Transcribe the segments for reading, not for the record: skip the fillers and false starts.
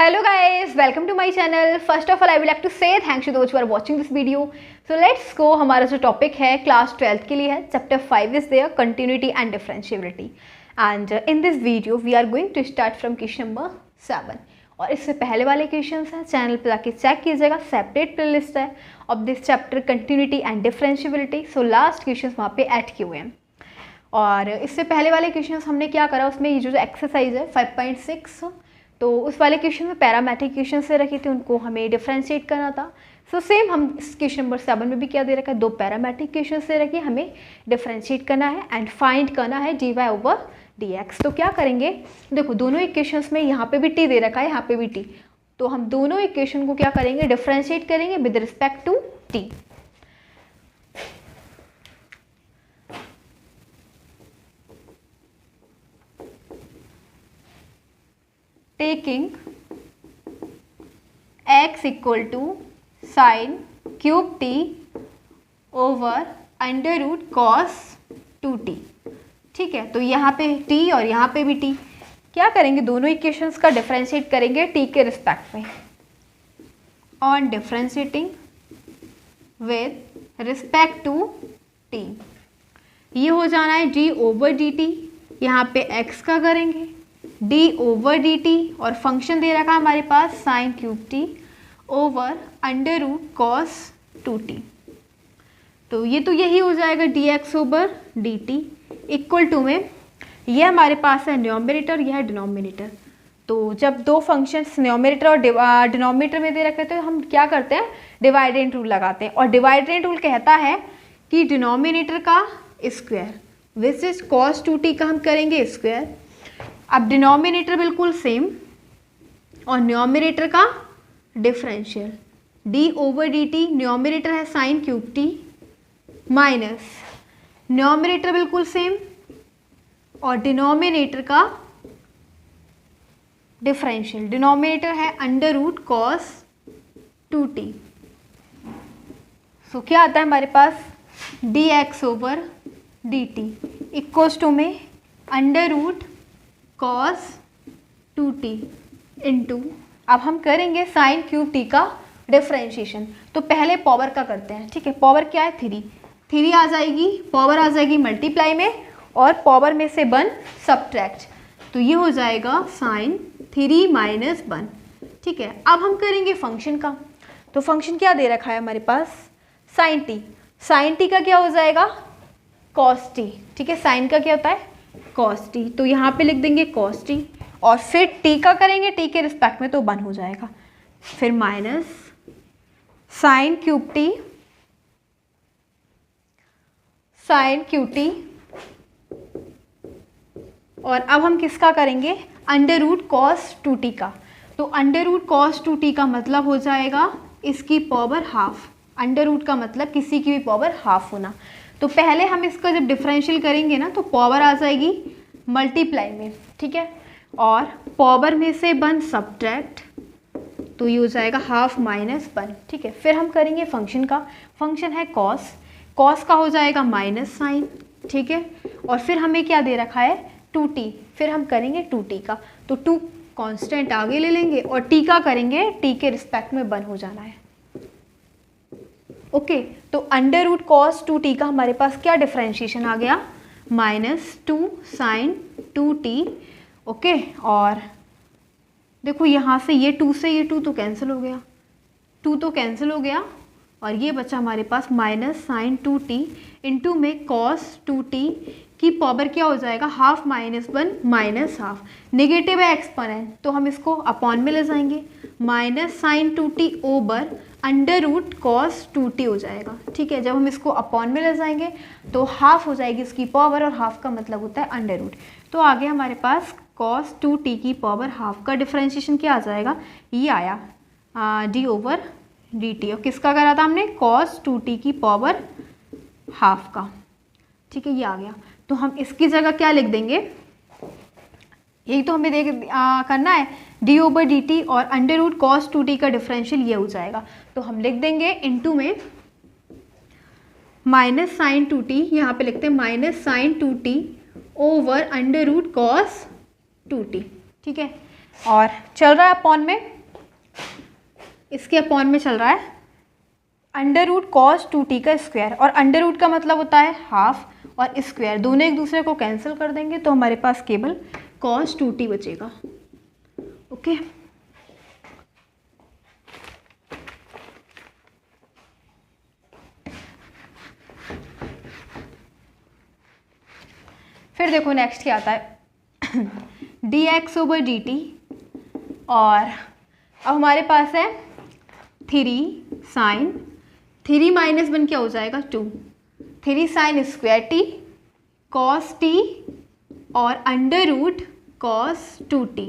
Hello guys, welcome to my channel. First of all, I would like to say thanks to those who are watching this video. So let's go. हमारा जो topic है class 12th के लिए है. Chapter 5 is there, continuity and differentiability. And in this video we are going to start from question number 7. और इससे पहले वाले क्वेश्चंस हैं, चैनल पर जाके चेक कीजिएगा. सेपरेट प्लेलिस्ट है of this chapter continuity and differentiability. So last questions वहाँ पे ऐड किए हुए हैं. और इससे पहले वाले क्वेश्चंस हमने क्या करा, उसमें ये जो एक्सरसाइज है 5.6, तो उस वाले क्वेश्चन में पैरामेट्रिक क्वेश्चन से रखे थे, उनको हमें डिफरेंशिएट करना था. सो सेम हम इस क्वेश्चन नंबर 7 में भी क्या दे रखा है, दो पैरामेट्रिक क्वेश्चन से रखे हमें डिफरेंशिएट करना है एंड फाइंड करना है dy/dx. तो क्या करेंगे, देखो दोनों इक्वेशंस में यहाँ पे भी t दे रखा है, यहाँ पे भी t, तो हम दोनों इक्वेशन को क्या करेंगे, डिफरेंशिएट करेंगे with respect to t. Taking x equal to sine cube t over under root cos 2t. ठीक है, तो यहाँ पे t और यहाँ पे भी t. क्या करेंगे, दोनों इक्वेशंस का डिफरेंशिएट करेंगे t के रिस्पेक्ट में. On differentiating with respect to t, ये हो जाना है d ओवर dt. यहाँ पे x का करेंगे d ओवर dt और फंक्शन दे रखा हमारे पास sine cube t over under root cos 2t. तो ये तो यही हो जाएगा dx over dt equal to में ये हमारे पास है न्यूमरेटर, यह है डिनोमिनेटर. तो जब दो फंक्शंस न्यूमरेटर और डिनोमिनेटर में दे रखे तो हम क्या करते हैं, डिवाइडेंड रूल लगाते हैं. और डिवाइडेंड रूल कहता है कि डिनोमिनेटर का square which is cos 2t का हम करेंगे स्क्वायर. अब डिनोमिनेटर बिल्कुल सेम और न्यूमरेटर का differential d over dt. Numerator है sine cube t minus numerator बिल्कुल सेम और डिनोमिनेटर का डिफरेंशियल. डिनोमिनेटर है under root cos 2t. So क्या आता है हमारे पास, dx over dt equals to में under root cos 2t into, अब हम करेंगे साइन क्यूब t का डिफरेंशिएशन. तो पहले पावर का करते हैं. ठीक है, पावर क्या है, 3 आ जाएगी, पावर आ जाएगी मल्टीप्लाई में और पावर में से 1 सब्ट्रैक्ट. तो ये हो जाएगा साइन 3 माइनस 1. ठीक है, अब हम करेंगे फंक्शन का. तो फंक्शन क्या दे रखा है हमारे पास, साइन t. साइन t का क्या हो जाएगा, कॉस t. ठीक है, साइन का क्या होता है, कॉस t. तो यहाँ पे लिख देंगे कॉस t और फिर t का करेंगे t के रिस्पेक्ट में, तो 1 हो जाएगा. फिर minus sign cube t sign cube t और अब हम किसका करेंगे, अंडर रूट कॉस 2t का. तो अंडर रूट कॉस 2t का मतलब हो जाएगा इसकी पावर हाफ. अंडर रूट का मतलब किसी की भी पावर हाफ होना. तो पहले हम इसका जब डिफरेंशियल करेंगे ना, तो पावर आ जाएगी मल्टीप्लाई में. ठीक है, और पावर में से 1 सब्ट्रैक्ट, तो ये हो जाएगा हाफ माइनस 1. ठीक है, फिर हम करेंगे फंक्शन का. फंक्शन है कॉस, कॉस का हो जाएगा माइनस साइन. ठीक है, और फिर हमें क्या दे रखा है, 2t. फिर हम करेंगे 2t का, तो 2 कांस्टेंट आगे ले लेंगे और t का करेंगे t के रिस्पेक्ट में 1 हो जाना है. ओके, तो अंडर रूट कॉस 2t का हमारे पास क्या डिफरेंशिएशन आ गया, माइनस 2 साइन 2t. ओके, और देखो यहाँ से ये 2 से ये 2 तो कैंसिल हो गया, 2 तो कैंसिल हो गया और ये बचा हमारे पास माइनस साइन 2t इंटू में कॉस 2t की पावर क्या हो जाएगा, half minus 1 minus half. Negative है एक्सपोनेंट, तो हम इसको अपॉन में ले जाएंगे. Minus sine 2t over under root cos 2t हो जाएगा. ठीक है, जब हम इसको अपॉन में ले जाएंगे तो हाफ हो जाएगी इसकी पावर और हाफ का मतलब होता है अंडर रूट. तो आगे हमारे पास कॉस 2t की पावर हाफ का डिफरेंशिएशन क्या आ जाएगा, ये आया d ओवर dt. और किसका करा था हमने, कॉस 2t की पावर हाफ का. ठीक है, ये आ गया. तो हम इसकी जगह क्या लिख देंगे, यही तो हमें करना है, d ओवर dt और अंडर रूट कॉस 2t का डिफरेंशियल ये हो जाएगा. तो हम लिख देंगे इनटू में माइनस साइन 2t, यहाँ पे लिखते हैं minus sine 2t over under root cos 2t. ठीक है, और चल रहा है अपॉन में इसके अपॉन में चल रहा है अंडर रूट कॉस 2t का स्क्वायर, और अंडर रूट का मतलब होता है हाफ, और स्क्वायर दोनों एक दूसरे को कैंसिल कर देंगे तो हमारे पास केवल कॉस 2t बचेगा। ओके, फिर देखो नेक्स्ट क्या आता है dx/dt, और अब हमारे पास है 3 साइन, 3 माइनस 1 क्या हो जाएगा 2, 3 sine square t cos t और under root cos 2t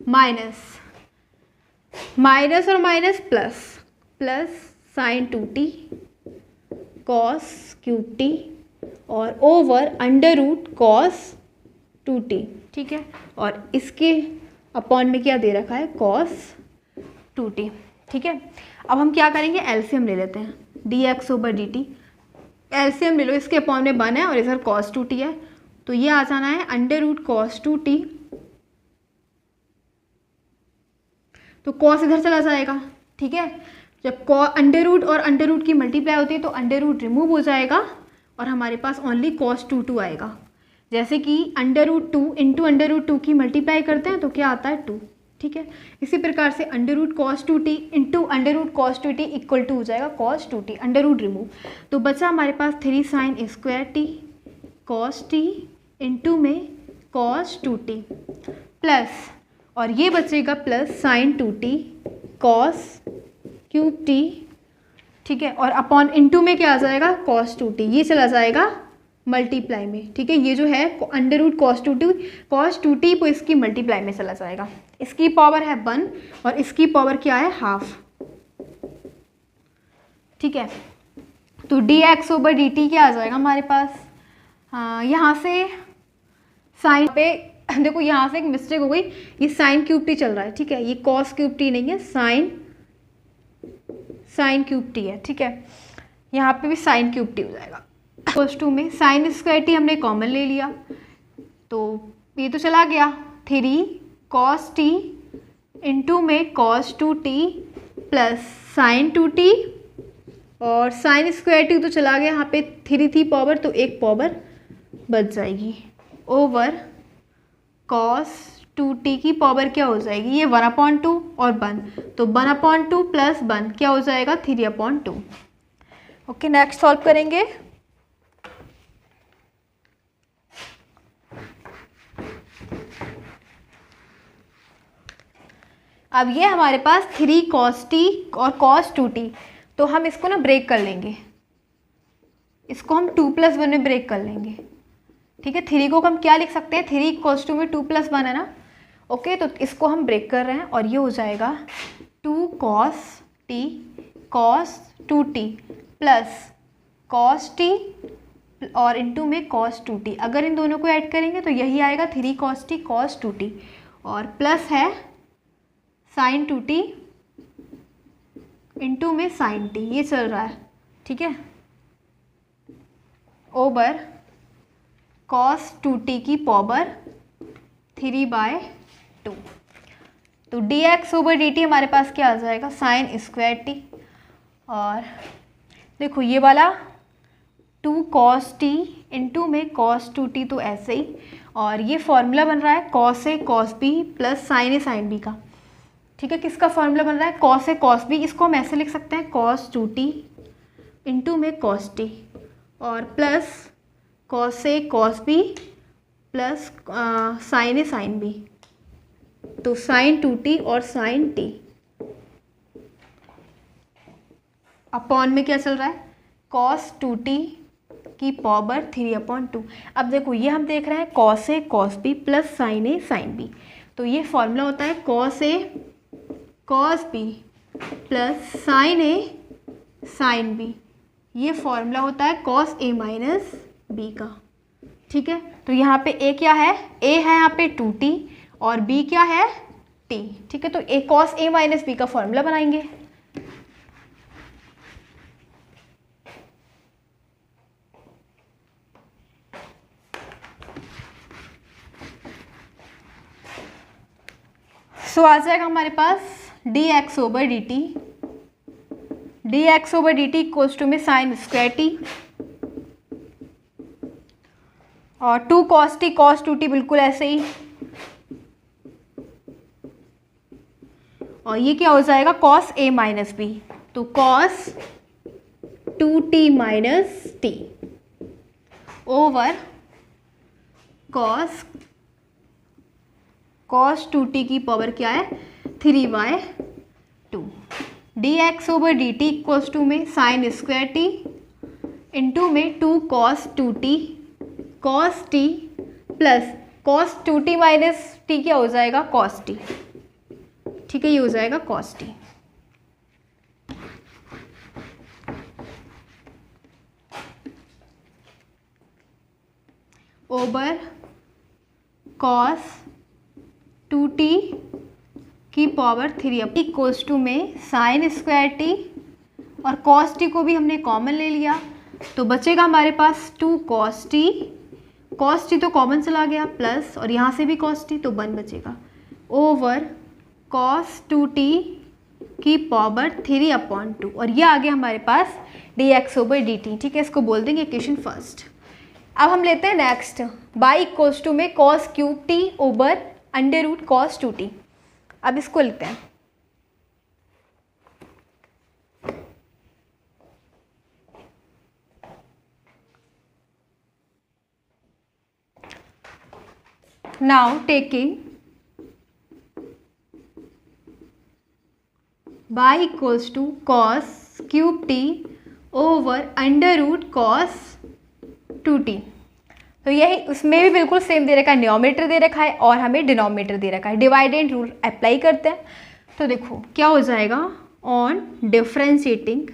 minus minus और minus plus, plus sine 2t cos cube t और over under root cos 2t, ठीक है, और इसके अपॉन में क्या दे रखा है कॉस 2t, ठीक है। अब हम क्या करेंगे, एलसीएम ले लेते हैं, dx/dt एलसीएम ले लो, इसके अपॉन में 1 है और इधर कॉस 2t है, तो ये आ जाना है अंडर रूट कॉस 2t, तो कॉस इधर चला जाएगा, ठीक है। जब अंडर रूट और अंडर रूट की मल्टीप्लाई होती है तो अंडर रूट रिमूव हो जाएगा और हमारे पास ओनली कॉस 2 आएगा। जैसे कि under root 2 into under root 2 की मल्टीप्लाई करते हैं तो क्या आता है 2, ठीक है। इसी प्रकार से under root cos 2t into under root cos 2t equal to हो जाएगा cos 2t, under root remove, तो बचा हमारे पास 3 sine square t cos t into में कॉस 2t प्लस, और ये बचेगा plus sine 2t cos cube t, ठीक है, और अपॉन इंटू में क्या आ जाएगा कॉस 2t, ये चला जाएगा मल्टीप्लाई में, ठीक है। ये जो है अंडर रूट कॉस 2t वो इसकी मल्टीप्लाई में चला जाएगा, इसकी पावर है 1 और इसकी पावर क्या है हाफ, ठीक है। तो dx/dt क्या आ जाएगा हमारे पास, यहाँ से साइन पे देखो यहाँ से एक मिस्टेक हो गई, ये साइन क्यूब टी चल रहा है, ठीक है, ये कॉस क्यूब टी नहीं है, साइन क्यूब टी है, ठीक है, यहाँ पे भी साइन क्यूब टी हो जाएगा। कॉस 2 में साइन स्क्वायर टी हमने कॉमन ले लिया तो ये तो चला गया, 3 कॉस टी इंटू में cos 2t plus sine 2t, और साइन स्क्वायर टी तो चला गया, यहाँ पे 3 थी पावर तो एक पावर बच जाएगी, ओवर कॉस 2t की पावर क्या हो जाएगी, ये 1/2 और 1, तो 1/2 प्लस 1 क्या हो जाएगा 3/2। ओके, नेक्स्ट सॉल्व करेंगे। अब ये हमारे पास 3 cos t और cos 2t, तो हम इसको ना ब्रेक कर लेंगे, इसको हम 2+1 में ब्रेक कर लेंगे, ठीक है। 3 को हम क्या लिख सकते हैं, 3 cos 2 में 2+1 है ना, ओके, तो इसको हम ब्रेक कर रहे हैं और ये हो जाएगा 2 cos t cos 2t plus cos t और इंटू में cos 2t, अगर इन दोनों को ऐड करेंगे तो यही आएगा 3 cos t cos 2t, और प्लस है साइन 2t इंटू में साइन t, ये चल रहा है, ठीक है, ओवर cos 2t की पावर 3/2, तो dx/dt हमारे पास क्या आ जाएगा साइन स्क्वायर t, और देखो ये वाला 2 cos t इंटू में cos 2t तो ऐसे ही, और ये फॉर्मूला बन रहा है cos a cos b plus sin a sin b का, ठीक है। किसका फॉर्मूला बन रहा है cos a cos b, इसको हम ऐसे लिख सकते हैं cos 2t इंटू में cos t और plus cos a cos b plus sin a sin b, तो sin 2t और sin t अपॉन में क्या चल रहा है cos 2t की पावर 3/2। अब देखो ये हम देख रहे हैं cos a cos b plus sin a sin b, तो ये फॉर्मूला होता है cos a cos b plus sin a sin b, ये फॉर्मूला होता है cos a माइनस b का, ठीक है। तो यहाँ पे a क्या है, a है यहाँ पे 2t और b क्या है t, ठीक है, तो a cos a minus b का फॉर्मूला बनाएंगे। सो आ जाएगा हमारे पास d x over d t, d x over d t equals to में साइन स्क्वायर टी और 2 कॉस टी, कॉस 2t बिल्कुल ऐसे ही, और ये क्या हो जाएगा कॉस a माइनस बी, तो cos 2t minus t over cos 2t की पावर क्या है 3/2, d x over d t equals to में साइन स्क्वायर टी इंटू में 2 cos 2t, cos t plus cos 2t minus t क्या हो जाएगा cos t, ठीक है, ये हो जाएगा cos t। Over cos 2t की पावर 3 इक्वल्स टू में साइन स्क्वायर टी और कॉस टी को भी हमने कॉमन ले लिया, तो बचेगा हमारे पास 2 कॉस टी, कॉस टी तो कॉमन चला गया, प्लस और यहाँ से भी कॉस टी तो 1 बचेगा, ओवर कॉस 2t की पावर 3/2, और ये आ गया हमारे पास d x over d t, ठीक है, इसको बोल देंगे इक्वेशन फर्स्ट। अब हम लेते हैं नेक्स्ट, बाई इक्वल्स टू में cos cube t over under root cos 2t। अब इसको लिखते हैं, now taking y equals to cos cube t over under root cos 2t, तो यही उसमें भी बिल्कुल सेम दे रखा है, न्यूमरेटर दे रखा है और हमें डिनोमिनेटर दे रखा है। डिवाइडेंड रूल अप्लाई करते हैं, तो देखो क्या हो जाएगा, on differentiating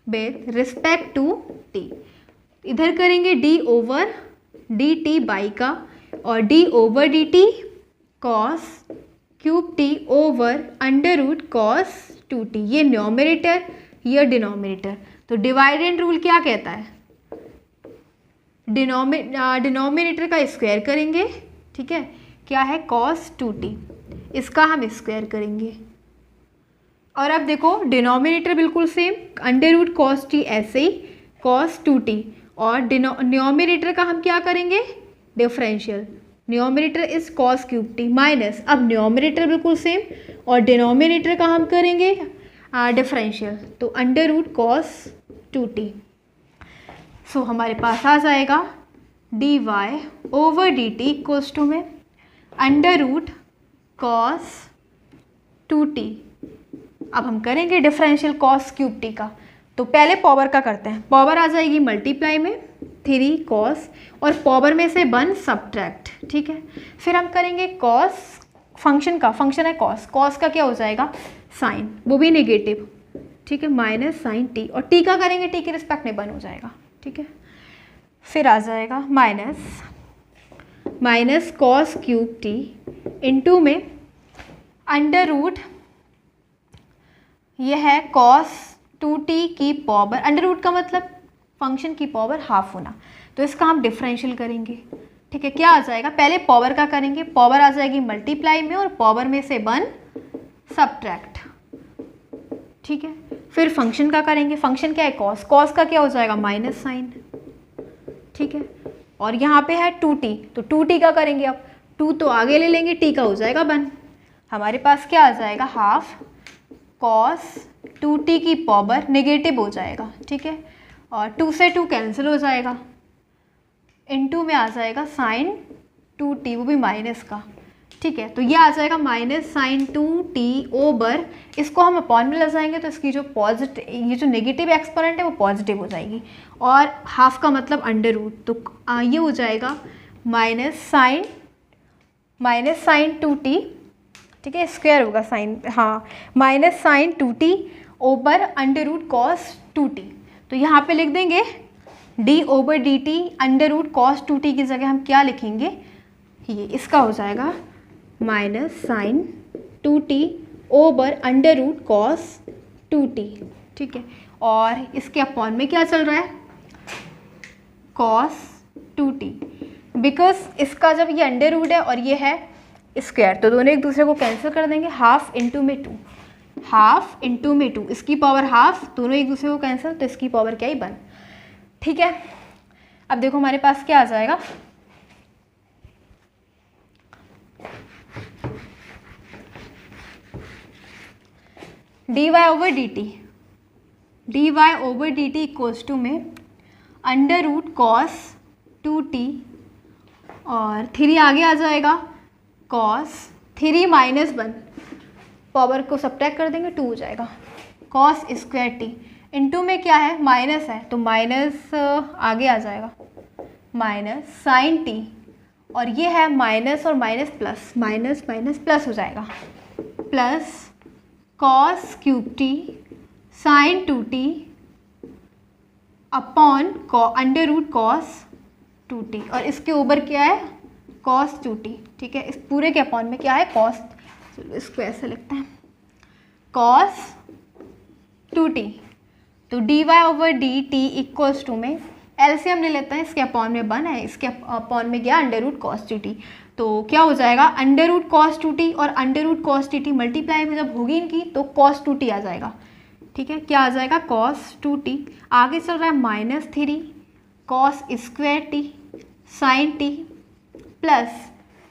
with respect to t, इधर करेंगे d over d t y का और d over d t cos cube t over under root cos 2t, ये न्यूमरेटर ये डिनोमिनेटर, तो डिवाइडेंड रूल क्या कहता है, डिनोमिनेटर का स्क्वायर करेंगे, ठीक है, क्या है कॉस 2t, इसका हम स्क्वायर करेंगे, और अब देखो डिनोमिनेटर बिल्कुल same, under root cos t ऐसे ही कॉस 2t, और न्यूमरेटर का हम क्या करेंगे differential, numerator is cos cube T minus, अब न्यूमरेटर बिल्कुल सेम और डिनोमिनेटर का हम करेंगे डिफरेंशियल, तो अंडर रूट कॉस 2t, सो हमारे पास आ जाएगा d y over d t equals to में अंडर रूट कॉस 2t। अब हम करेंगे डिफरेंशियल कॉस क्यूब टी का, तो पहले पावर का करते हैं, पावर आ जाएगी मल्टीप्लाई में 3 कॉस और पावर में से 1 सब्ट्रैक्ट, ठीक है, फिर हम करेंगे कॉस फंक्शन का, फंक्शन है कॉस, कॉस का क्या हो जाएगा साइन, वो भी नेगेटिव, ठीक है, माइनस साइन टी, और टी का करेंगे टी के रिस्पेक्ट में 1 हो जाएगा, ठीक है, फिर आ जाएगा minus cos cube T into में अंडर रूट, यह है कॉस 2t की पावर, अंडर रूट का मतलब फंक्शन की पावर हाफ होना, तो इसका हम डिफरेंशियल करेंगे, ठीक है, क्या आ जाएगा, पहले पावर का करेंगे, पावर आ जाएगी मल्टीप्लाई में और पावर में से 1 सब्ट्रैक्ट, ठीक है, फिर फंक्शन का करेंगे, फंक्शन क्या है कॉस, कॉस का क्या हो जाएगा माइनस साइन, ठीक है, और यहाँ पे है 2t, तो 2t का करेंगे, अब 2 तो आगे ले लेंगे, t का हो जाएगा 1, हमारे पास क्या आ जाएगा हाफ कॉस 2t की पावर नेगेटिव हो जाएगा, ठीक है, और 2 से 2 कैंसिल हो जाएगा, इनटू में आ जाएगा साइन 2t, वो भी माइनस का, ठीक है, तो ये आ जाएगा माइनस साइन 2t ओवर, इसको हम अपॉन में ले जाएंगे तो इसकी जो पॉजिटिव, ये जो नेगेटिव एक्सपोनेंट है वो पॉजिटिव हो जाएगी, और हाफ का मतलब अंडर रूट, तो ये हो जाएगा माइनस साइन 2t, ठीक है, स्क्वायर होगा साइन, हाँ, minus sine 2t over under root cos 2t, तो यहाँ पे लिख देंगे d over d t under root cos 2t की जगह हम क्या लिखेंगे, ये इसका हो जाएगा minus sine 2t over under root cos 2t, ठीक है, और इसके अपॉन में क्या चल रहा है कॉस 2t, बिकॉज इसका जब ये अंडर रूट है और ये है स्क्वायर, तो दोनों एक दूसरे को कैंसिल कर देंगे, हाफ इंटू में 2, हाफ इंटू में 2, इसकी पावर हाफ, दोनों एक दूसरे को कैंसिल, तो इसकी पावर क्या ही 1। ठीक है, अब देखो हमारे पास क्या आ जाएगा, dy over d t equals to में अंडर रूट कॉस 2t और 3 आगे आ जाएगा, कॉस 3 माइनस 1, पावर को सब्ट्रैक्ट कर देंगे 2 हो जाएगा, कॉस स्क्वायर टी, इंटू में क्या है माइनस है तो माइनस आगे आ जाएगा, माइनस साइन टी, और ये है माइनस और minus plus, minus minus plus हो जाएगा, plus cos cube t sine 2t upon under root cos 2t, और इसके ऊपर क्या है कॉस 2t। ठीक है, इस पूरे के अपॉन में क्या है कॉस, चलो इसको ऐसे लिखते हैं, कॉस 2t, तो dy over d t equals to में एलसीएम ले लेते हैं, इसके अपॉन में 1 है, इसके अपॉन में गया अंडर रूट कॉस 2t, तो क्या हो जाएगा अंडर रूट कॉस 2t और under root cos t multiply में जब होगी इनकी तो कॉस 2t आ जाएगा। ठीक है, क्या आ जाएगा कॉस 2t, आगे चल रहा है minus 3 cos square t sine t, plus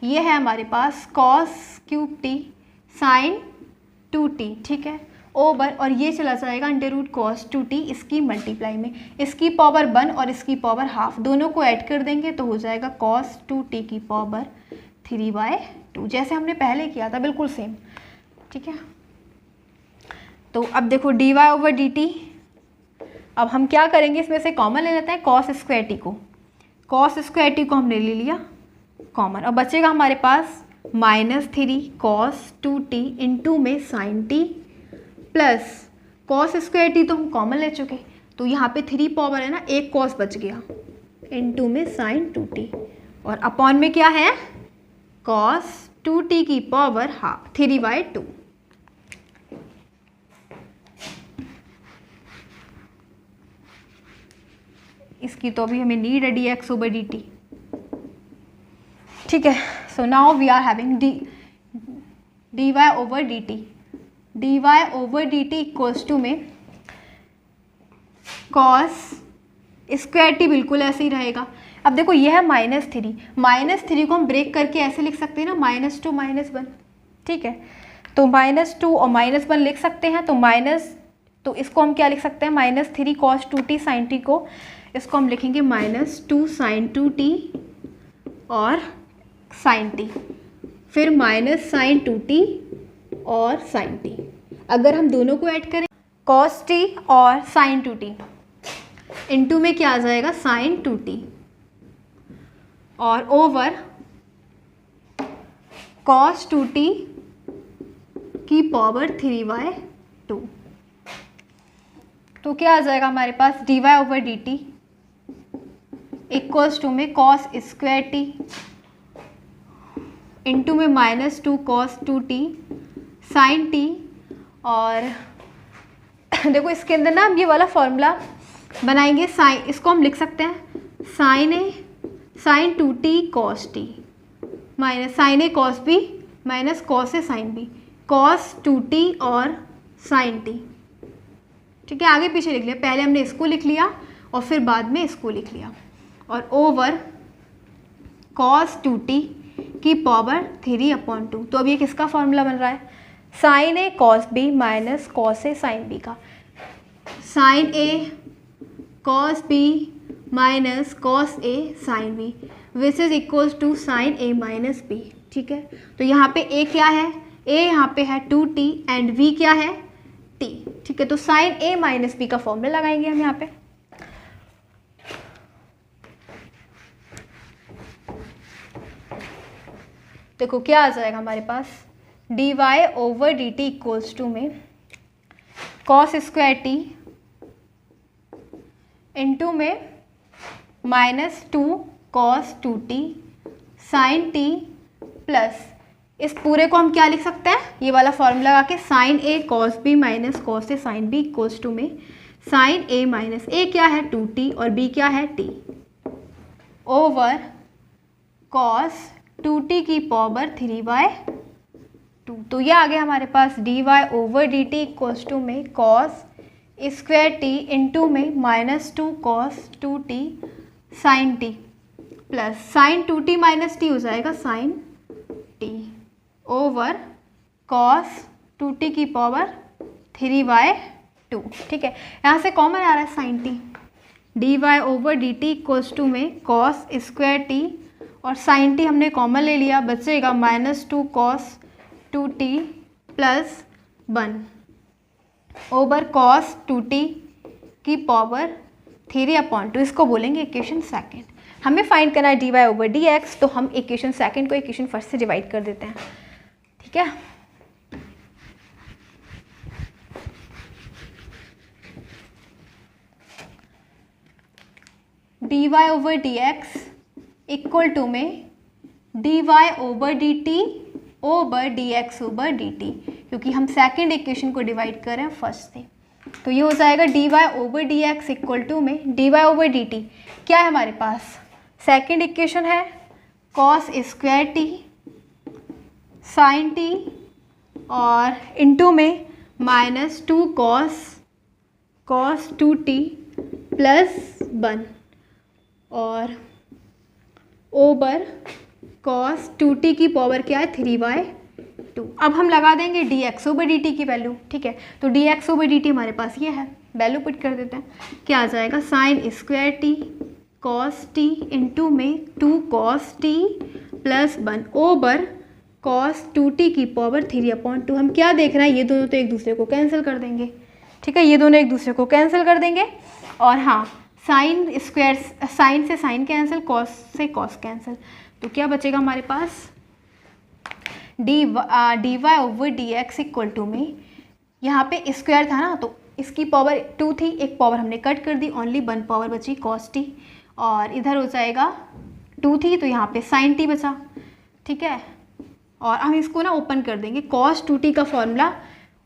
ये है हमारे पास cos cube t sine 2t। ठीक है, ओवर, और ये चला जाएगा अंडर रूट कॉस 2t इसकी मल्टीप्लाई में, इसकी पावर 1 और इसकी पावर हाफ, दोनों को ऐड कर देंगे तो हो जाएगा कॉस 2t की पावर 3/2, जैसे हमने पहले किया था बिल्कुल सेम। ठीक है, तो अब देखो dy ओवर डी टी, अब हम क्या करेंगे इसमें से कॉमन ले लेते हैं कॉस स्क्वायर टी को, कॉस स्क्वायर टी को हमने ले लिया कॉमन, और बचेगा हमारे पास माइनस 3 कॉस 2t इंटू में sine t, plus cos square t तो हम कॉमन ले चुके, तो यहाँ पे 3 पावर है ना, एक कॉस बच गया इंटू में साइन 2t, और अपॉन में क्या है कॉस 2t की पावर हाफ 3/2। इसकी तो अभी हमें नीड है dx ओवर dt। ठीक है, so now we are having dy over dt, dy over dt equals to में कॉस स्क्वायर टी बिल्कुल ऐसे ही रहेगा। अब देखो ये है -3 को हम ब्रेक करके ऐसे लिख सकते हैं ना, -2 -1। ठीक है, तो -2 और -1 लिख सकते हैं, तो इसको हम क्या लिख सकते हैं -3 cos 2t sin t को, इसको हम लिखेंगे -2 sin 2t और sin t, फिर माइनस sin 2t और sin t। अगर हम दोनों को ऐड करें cos t और sin 2t, इनटू में क्या आ जाएगा sin 2t, और ओवर cos 2t की पावर 3/2, तो क्या आ जाएगा हमारे पास dy over d t equals to में कॉस स्क्वायर टी इंटू में -2 cos 2t साइन टी, और देखो इसके अंदर ना हम ये वाला फॉर्मूला बनाएंगे, साइन, इसको हम लिख सकते हैं sine 2t cos t minus sine a cos b minus cos a sine b, cos 2t और साइन टी। ठीक है, आगे पीछे लिख लिया, पहले हमने इसको लिख लिया और फिर बाद में इसको लिख लिया, और ओवर cos 2t की पावर 3/2। तो अब ये किसका फॉर्मूला बन रहा है sine a cos b minus cos a sine b का, sine a cos b minus cos a sine b which is equals to sine a minus b. ठीक है, तो यहाँ पे ए क्या है, ए यहाँ पे है 2t एंड v क्या है t। ठीक है, तो साइन a माइनस बी का फॉर्मूला लगाएंगे हम यहाँ पे, देखो क्या आ जाएगा हमारे पास dy over d t equals to में कॉस स्क्वायर टी इंटू में -2 cos 2t sine t, plus इस पूरे को हम क्या लिख सकते हैं, ये वाला फॉर्मूला लगा के sine a cos b minus cos a sine b equals to में साइन ए माइनस ए क्या है 2t और b क्या है t ओवर कॉस 2t की पावर 3/2। तो ये आ गया हमारे पास dy/dt इक्वल्स टू में कॉस स्क्वायर टी इंटू में -2 cos 2t sine t plus sine 2t minus t हो जाएगा sign T over cos 2t की पावर 3/2। ठीक है, यहाँ से कॉमन आ रहा है sine t. dy/dt equals to में कॉस स्क्वायर टी और साइन टी हमने कॉमन ले लिया, बचेगा -2 cos 2t plus 1 over cos 2t की पावर 3/2। इसको बोलेंगे इक्वेशन सेकंड। हमें फाइंड करना है dy/dx, तो हम इक्वेशन सेकंड को इक्वेशन फर्स्ट से डिवाइड कर देते हैं। ठीक है, dy/dx इक्वल टू में dy/dt ओवर dx/dt, क्योंकि हम सेकंड इक्वेशन को डिवाइड कर रहे हैं फर्स्ट से। तो ये हो जाएगा dy/dx इक्वल टू में dy/dt क्या है हमारे पास, सेकंड इक्वेशन है cos square t sine t और इंटू में -2 cos 2t प्लस 1 और ओवर cos 2t की पावर क्या है 3/2। अब हम लगा देंगे dx/dt की वैल्यू। ठीक है, तो dx/dt हमारे पास ये है, वैल्यू पुट कर देते हैं। क्या आ जाएगा, sign square T cos t into में 2 cos t plus 1 over cos 2t की पावर 3/2। हम क्या देख रहे हैं, ये दोनों तो एक दूसरे को कैंसिल कर देंगे। ठीक है, ये दोनों एक दूसरे को कैंसिल कर देंगे और हाँ, साइन स्क्वायर साइन से साइन कैंसिल, कॉस से कॉस कैंसिल, तो क्या बचेगा हमारे पास dy/dx इक्वल टू में, यहाँ पे स्क्वायर था ना तो इसकी पावर 2 थी, एक पावर हमने कट कर दी, ओनली 1 पावर बची cos t और इधर हो जाएगा 2 थी तो यहाँ पे sin t बचा। ठीक है, और हम इसको ना ओपन कर देंगे, cos 2t का फॉर्मूला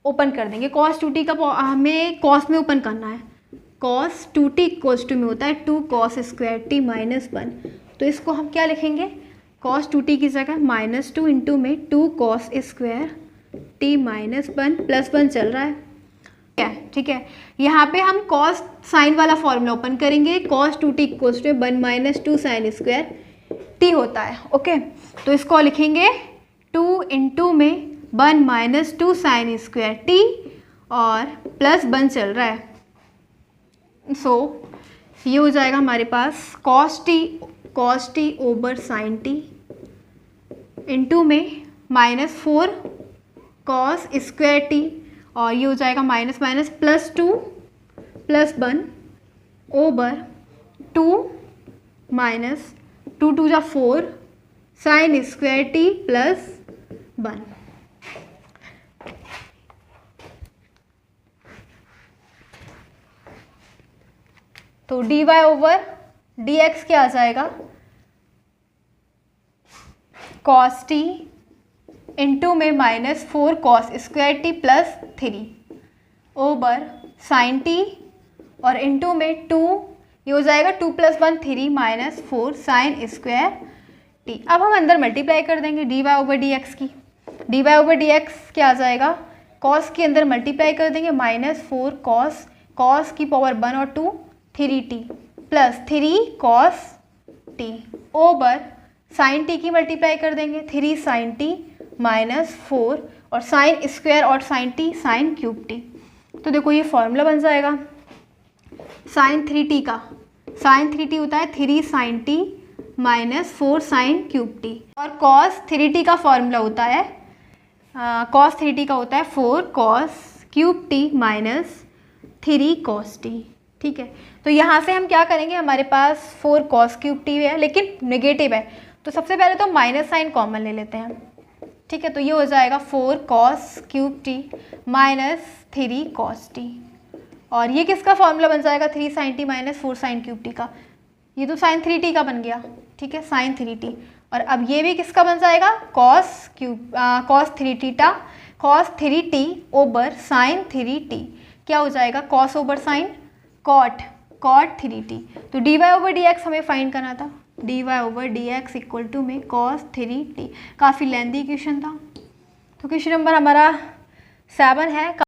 ओपन कर देंगे। cos 2t का हमें cos में ओपन करना है, cos 2t इक्वल्स टू में होता है 2 cos स्क्वायर टी माइनस 1। तो इसको हम क्या लिखेंगे, cos 2t की जगह -2 इंटू में 2 cos square T minus 1 plus 1 चल रहा है। ठीक है, यहाँ पे हम cos साइन वाला फॉर्मूला ओपन करेंगे, cos 2t equals to 1 - 2 sine square t होता है। ओके, तो इसको लिखेंगे 2 इंटू में 1 - 2 साइन स्क्वायर टी और प्लस 1 चल रहा है। सो ये हो जाएगा हमारे पास cos t over sine t into में -4 cos स्क्वायर टी और ये हो जाएगा minus minus +2 plus 1 over 2 minus 2 2 जा 4 साइन स्क्वायर टी प्लस 1। तो dy/dx क्या आ जाएगा, cos t इंटू में -4 cos square t plus 3 over sine t और इंटू में 2, ये हो जाएगा 2 + 1 3 -4 साइन स्क्वायर टी। अब हम अंदर मल्टीप्लाई कर देंगे dy/dx की। dy/dx क्या आ जाएगा, cos के अंदर मल्टीप्लाई कर देंगे -4 cos की पावर 1 और 2 3t plus 3 cos t over sine t की मल्टीप्लाई कर देंगे 3 साइन टी -4 और साइन स्क्वायर और sine t sine cube t. तो देखो ये फॉर्मूला बन जाएगा साइन 3t का, साइन 3t होता है 3 sine t -4 sine cube t और cos 3t का फॉर्मूला होता है cos 3t का होता है 4 cos cube t -3 cos T. ठीक है, तो यहाँ से हम क्या करेंगे, हमारे पास 4 cos क्यूब टी है लेकिन नेगेटिव है, तो सबसे पहले तो माइनस साइन कॉमन ले लेते हैं। ठीक है, तो ये हो जाएगा 4 cos cube t -3 cos t और ये किसका फॉर्मूला बन जाएगा 3 sine t -4 sine cube t का, ये तो साइन 3t का बन गया। ठीक है, साइन 3t और अब ये भी किसका बन जाएगा cos 3t over sign 3t, क्या हो जाएगा cos over sign cot 3t। तो dy/dx हमें फाइंड करना था, d y over d x equal to में cos 3t। काफ़ी लेंदी क्वेश्चन था। तो क्वेश्चन नंबर हमारा 7 है।